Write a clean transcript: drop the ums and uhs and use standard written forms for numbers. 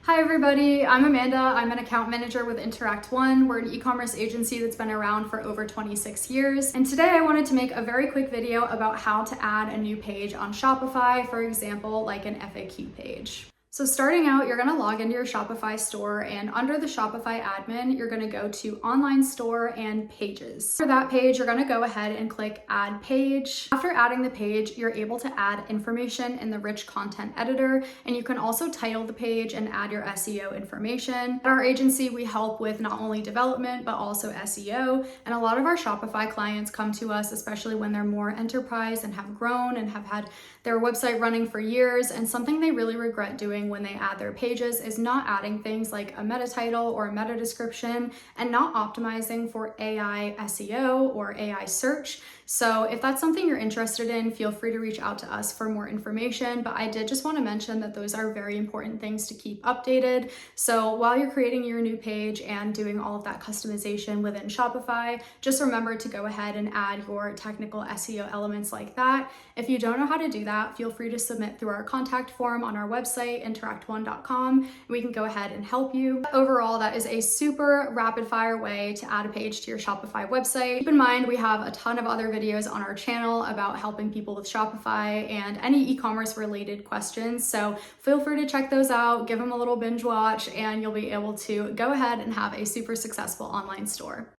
Hi everybody, I'm Amanda. I'm an account manager with Interact One. We're an e-commerce agency that's been around for over 26 years. And today I wanted to make a very quick video about how to add a new page on Shopify, for example, like an FAQ page. So starting out, you're gonna log into your Shopify store, and under the Shopify admin, you're gonna go to online store and pages. For that page, you're gonna go ahead and click add page. After adding the page, you're able to add information in the rich content editor, and you can also title the page and add your SEO information. At our agency, we help with not only development, but also SEO. And a lot of our Shopify clients come to us, especially when they're more enterprise and have grown and have had their website running for years. And something they really regret doing when they add their pages is not adding things like a meta title or a meta description and not optimizing for AI SEO or AI search. So if that's something you're interested in, feel free to reach out to us for more information. But I did just want to mention that those are very important things to keep updated. So while you're creating your new page and doing all of that customization within Shopify, just remember to go ahead and add your technical SEO elements like that. If you don't know how to do that, feel free to submit through our contact form on our website, interactone.com. We can go ahead and help you. Overall, that is a super rapid fire way to add a page to your Shopify website. Keep in mind, we have a ton of other videos on our channel about helping people with Shopify and any e-commerce related questions. So feel free to check those out, give them a little binge watch, and you'll be able to go ahead and have a super successful online store.